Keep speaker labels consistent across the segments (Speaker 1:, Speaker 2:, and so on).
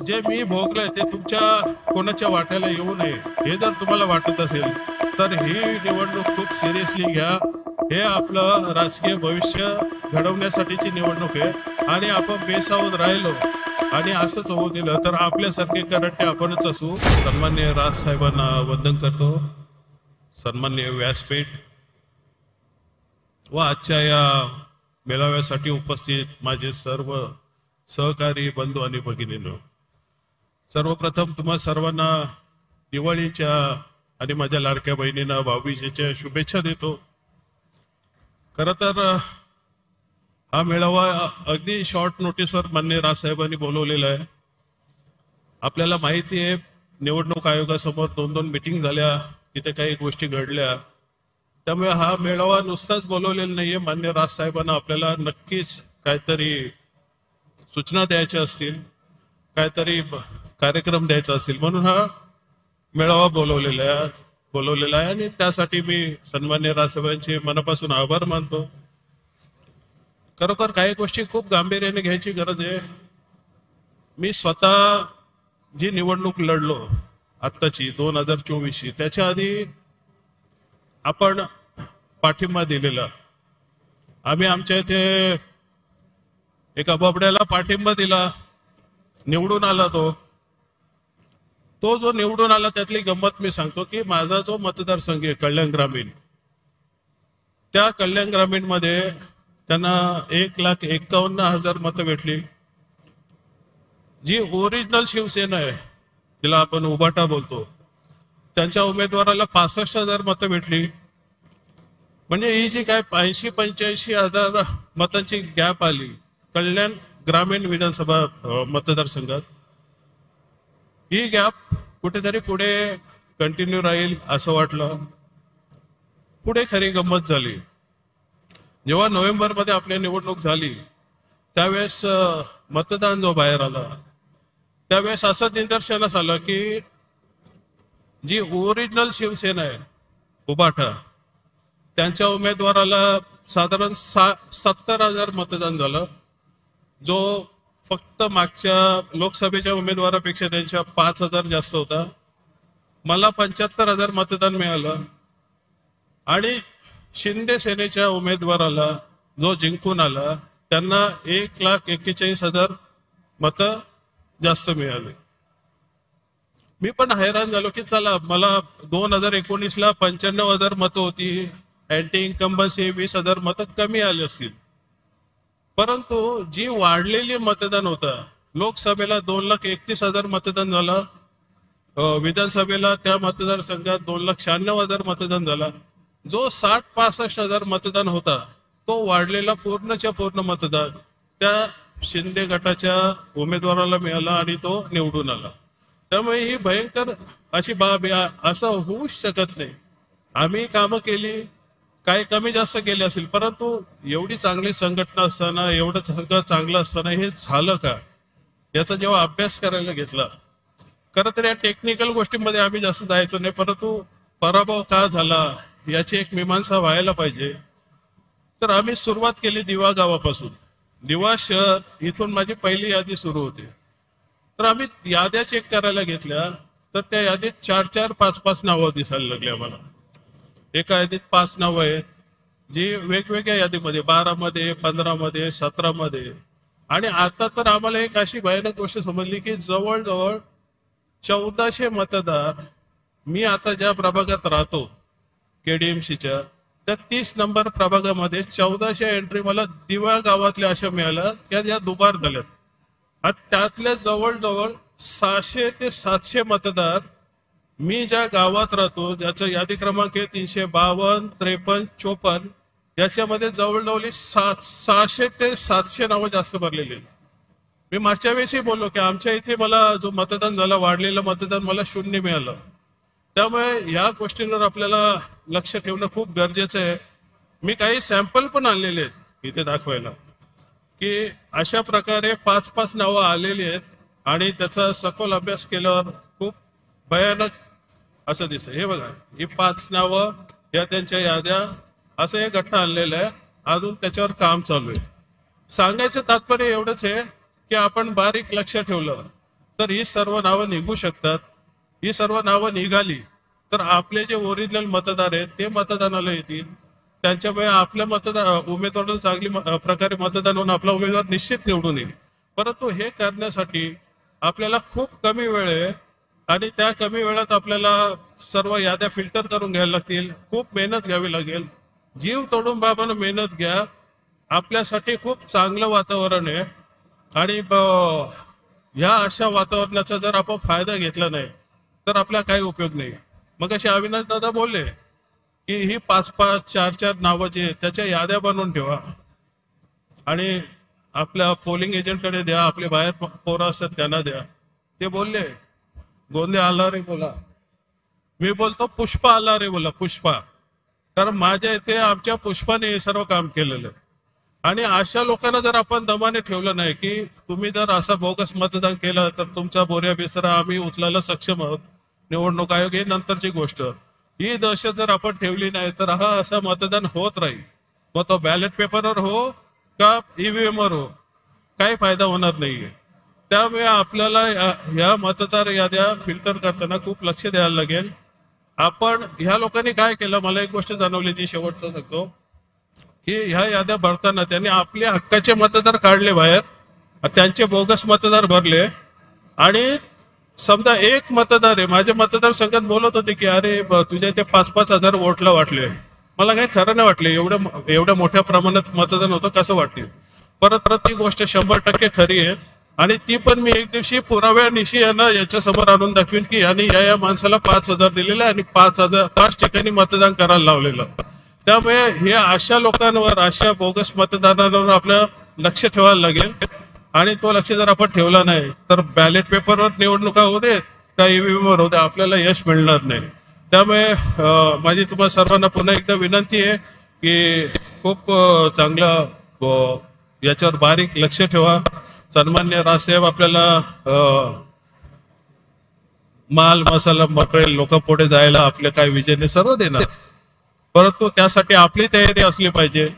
Speaker 1: जे मी भोगलंय ते तुमच्या कोणाच्या वाट्याला येऊ नये हे जर तुम्हाला वाटत असेल तर ही निवडणूक खूप सिरियसली घ्या. हे आपलं राजकीय भविष्य घडवण्यासाठीची निवडणूक आहे आणि आपण बेसावध राहिलो आणि असंच होऊ दिलं तर आपल्यासारखे करंटे आपणच असू. सन्माननीय राज साहेबांना वंदन करतो. सन्माननीय व्यासपीठ व आजच्या या मेळाव्यासाठी उपस्थित माझे सर्व सहकारी बंधू आणि भगिनींनो, सर्वप्रथम तुम्हा सर्वांना दिवाळीच्या आणि माझ्या लाडक्या बहिणींना भाऊबीजेच्या शुभेच्छा देतो. खरं तर हा मेळावा अगदी शॉर्ट नोटीसवर माननीय राजसाहेबांनी बोलवलेला आहे. आपल्याला माहिती आहे निवडणूक आयोगासमोर 2-2 मीटिंग झाल्या, तिथे काही गोष्टी घडल्या. त्यामुळे हा मेळावा नुसताच बोलवलेला नाहीये. माननीय राजसाहेबांना आपल्याला नक्कीच काहीतरी सूचना द्यायच्या असतील, काहीतरी कार्यक्रम द्यायचा असतील म्हणून हा मेळावा बोलवलेला आहे आणि त्यासाठी मी सन्माननीय राजसाहेबांचे मनापासून आभार मानतो. खरोखर काही गोष्टी खूप गांभीर्याने घ्यायची गरज आहे. मी स्वतः जी निवडणूक लढलो आत्ताची 2024ची, त्याच्या आधी आपण पाठिंबा दिलेला. आम्ही आमच्या इथे एका बोबड्याला पाठिंबा दिला, निवडून आला. तो जो निवडून आला त्यातली गंमत मी सांगतो की माझा जो मतदारसंघ आहे कल्याण ग्रामीण, त्या कल्याण ग्रामीण मध्ये त्यांना 1,51,000 मतं भेटली. जी ओरिजिनल शिवसेना आहे, तिला आपण उभाटा बोलतो, त्यांच्या उमेदवाराला 65,000 मतं भेटली. म्हणजे ही जी काय 80-85,000 मतांची गॅप आली कल्याण ग्रामीण विधानसभा मतदारसंघात, ही गॅप कुठेतरी पुढे कंटिन्यू राहील असं वाटलं. पुढे खरी गंमत झाली. जेव्हा नोव्हेंबरमध्ये आपली निवडणूक झाली त्यावेळेस मतदान जो बाहेर आला त्यावेळेस असं निदर्शनास आलं की जी ओरिजिनल शिवसेना आहे उभाटा, त्यांच्या उमेदवाराला साधारण 70,000 मतदान झालं, जो फक्त मागच्या लोकसभेच्या उमेदवारापेक्षा त्यांच्या 5,000 जास्त होता. मला 75,000 मतदान मिळालं आणि शिंदे सेनेच्या उमेदवाराला जो जिंकून आला त्यांना 1,41,000 मतं जास्त मिळाले. मी पण हैराण झालो की चला, मला 2019ला 95,000 मतं होती, अँटी इन्कम्बन्सी 20,000 मतं कमी आली असतील. परंतु जी वाढलेली मतदान होतं, लोकसभेला 2,31,000 मतदान झालं, विधानसभेला त्या मतदारसंघात 2,96,000 मतदान झाला. जो 60-65,000 मतदान होता तो वाढलेला पूर्णच्या पूर्ण मतदान त्या शिंदे गटाच्या उमेदवाराला मिळाला आणि तो निवडून आला. त्यामुळे ही भयंकर अशी बाब आहे, असं होऊच शकत नाही. आम्ही कामं केली, काही कमी जास्त केले असेल, परंतु एवढी चांगली संघटना असताना, एवढं सगळं चांगलं असताना हे झालं का, याचा जेव्हा अभ्यास करायला घेतला, खरं तर या टेक्निकल गोष्टींमध्ये आम्ही जास्त जायचो नाही, परंतु पराभव का झाला याची एक मीमांसा व्हायला पाहिजे. तर आम्ही सुरुवात केली दिवा गावापासून. दिवा शहर इथून माझी पहिली यादी सुरू होती. तर आम्ही याद्या चेक करायला घेतल्या तर त्या यादीत 4-4, 5-5 नावं दिसायला लागली आम्हाला. एका यादीत 5 नावं आहेत जी वेगवेगळ्या यादीमध्ये 12 मध्ये, 15 मध्ये, 17 मध्ये. आणि आता तर आम्हाला एक अशी भयानक गोष्ट समजली की जवळजवळ 1400 मतदार, मी आता ज्या प्रभागात राहतो केडीएमसीच्या, त्या 30 नंबर प्रभागामध्ये 1400 एंट्री मला दिवा गावातल्या अशा मिळाल्या त्या ज्या दुबार झाल्यात. आणि त्यातल्या जवळजवळ 600 ते 700 मतदार मी ज्या गावात राहतो, ज्याचा यादी क्रमांक आहे 352, 53, 54, याच्यामध्ये जवळजवळ 600 ते 700 नावं जास्त भरलेली आहेत. मी मागच्या वेळेसही बोललो की आमच्या इथे मला जो मतदान झालं, वाढलेलं मतदान मला 0 मिळालं. त्यामुळे या गोष्टींवर आपल्याला लक्ष ठेवणं खूप गरजेचं आहे. मी काही सॅम्पल पण आणलेले आहेत इथे दाखवायला की अशा प्रकारे 5-5 नावं आलेली आहेत आणि त्याचा सखोल अभ्यास केल्यावर खूप भयानक असं दिसतं. हे बघा, ही 5 नावं, या त्यांच्या याद्या, असं हे गठ्ठा आणलेलं आहे. अजून त्याच्यावर काम चालू आहे. सांगायचं तात्पर्य एवढंच आहे की आपण बारीक लक्ष ठेवलं तर ही सर्व नावं निघू शकतात. ही सर्व नावं निघाली तर आपले जे ओरिजिनल मतदार आहेत ते मतदानाला येतील. त्यांच्यामुळे आपल्या उमेदवाराला चांगली प्रकारे मतदान होऊन आपला उमेदवार निश्चित निवडून येईल. परंतु हे करण्यासाठी आपल्याला खूप कमी वेळ आहे आणि त्या कमी वेळात आपल्याला सर्व याद्या फिल्टर करून घ्यायला लागतील. खूप मेहनत घ्यावी लागेल. जीव तोडून बाबांनो मेहनत घ्या. आपल्यासाठी खूप चांगलं वातावरण आहे आणि या अशा वातावरणाचा जर आपण फायदा घेतला नाही तर आपला काही उपयोग नाही. मग असे अविनाश दादा बोलले की ही 5-5, 4-4 नावं जे त्याच्या याद्या बनवून ठेवा आणि आपल्या पोलिंग एजंटकडे द्या, आपले बाहेर पोरं असतात त्यांना द्या. ते बोलले गोंधे आला रे बोला. मी बोलतो पुष्पा आला रे बोला, पुष्पा. कारण माझ्या इथे आमच्या पुष्पाने हे सर्व काम केलेलं आहे. आणि अशा लोकांना जर आपण दमाने ठेवलं नाही की तुम्ही जर असा बोगस मतदान केलं तर तुमचा बोऱ्या बिस्तरा आम्ही उचलायला सक्षम आहोत, निवडणूक आयोग ही नंतरची गोष्ट. ही दहशत जर आपण ठेवली नाही तर हा असं मतदान होत राहील. मग तो बॅलेट पेपरवर हो का ईव्हीएम वर हो, काही फायदा होणार नाहीये. त्यामुळे आपल्याला या मतदार याद्या फिल्टर करताना खूप लक्ष द्यायला लागेल. आपण ह्या लोकांनी काय केलं, मला एक गोष्ट जाणवली ती शेवटचं सांगतो की ह्या याद्या भरताना त्यांनी आपले हक्काचे मतदार काढले बाहेर, त्यांचे बोगस मतदार भरले. आणि समजा एक मतदार आहे, माझ्या मतदारसंघात बोलत होते की अरे तुझ्या ते 5-5 हजार वोटला वाटले. मला काही खरं नाही वाटले. एवढ्या मोठ्या प्रमाणात मतदान होतं कसं वाटेल. परत ती गोष्ट 100% खरी आहे आणि ती पण मी एक दिवशी पुराव्यानिशी यांना याच्या समोर आणून दाखवीन की यांनी या माणसाला 5,000 दिलेलं आणि 5 ठिकाणी मतदान करायला लावलेलं. त्यामुळे हे अशा लोकांवर, अशा बोगस मतदारांवर आपलं लक्ष ठेवायला लागेल. आणि तो लक्ष जर आपण ठेवला नाही तर बॅलेट पेपरवर निवडणुका होऊ देत का ईव्हीएम वर होऊ दे, आपल्याला यश मिळणार नाही. त्यामुळे माझी तुम्हाला सर्वांना पुन्हा एकदा विनंती आहे की खूप चांगलं याच्यावर बारीक लक्ष ठेवा. सन्मान्य राजसाहेब आपल्याला माल मसाला मटेरियल लोकांपुढे जायला आपल्या काय विजयने सर्व देणार, परंतु त्यासाठी आपली तयारी असली पाहिजे.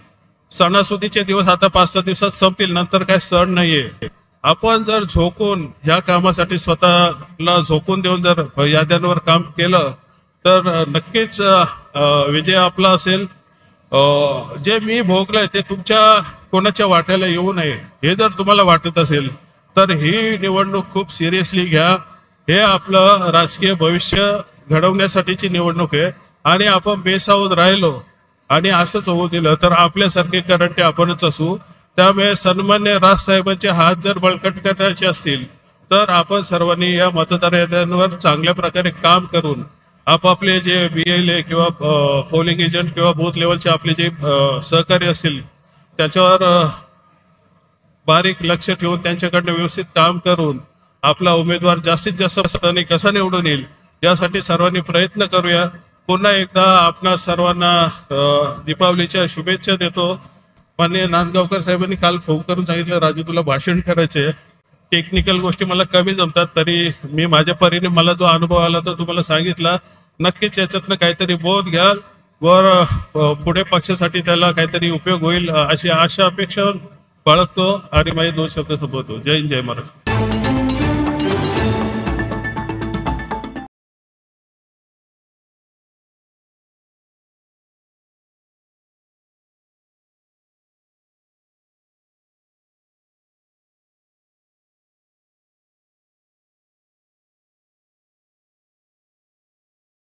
Speaker 1: सणासुदीचे दिवस आता 5-6 दिवसात संपतील, नंतर काय सण नाहीये. आपण जर झोकून ह्या कामासाठी स्वतःला झोकून देऊन जर याद्यांवर काम केलं तर नक्कीच विजय आपला असेल. जे मी भोगलंय ते तुमच्या कोणाच्या वाट्याला येऊ नये हे जर तुम्हाला वाटत असेल तर ही निवडणूक खूप सिरियसली घ्या. हे आपलं राजकीय भविष्य घडवण्यासाठीची निवडणूक आहे आणि आपण बेसावध राहिलो आणि असंच होऊ दिलं तर आपल्यासारखे करंटे आपणच असू. त्यामुळे सन्मान्य राजसाहेबांचे हात जर बळकट करायचे असतील तर आपण सर्वांनी या मतदार याद्यांवर चांगल्या प्रकारे काम करून आपापले जे BLA किंवा पोलिंग एजंट किंवा बूथ लेवलचे आपले जे सहकारी असतील त्याच्यावर बारीक लक्ष ठेवून त्यांच्याकडनं व्यवस्थित काम करून आपला उमेदवार जास्तीत जास्त मतांनी कसा निवडून येईल यासाठी सर्वांनी प्रयत्न करूया. पुन्हा एकदा आपणा सर्वांना दीपावलीच्या शुभेच्छा देतो. माननीय नांदगावकर साहेबांनी काल फोन करून सांगितलं राजू तुला भाषण करायचंय. टेक्निकल गोष्टी मला कमी जमतात, तरी मी माझ्या परीने मला जो अनुभव आला तो तुम्हाला सांगितला. नक्कीच याच्यातनं काहीतरी बोध घ्याल वर पुढे पक्षासाठी त्याला काहीतरी उपयोग होईल अशी आशा अपेक्षा बाळगतो आणि माझे 2 शब्द संपवतो. जय हिंद, जय महाराष्ट्र.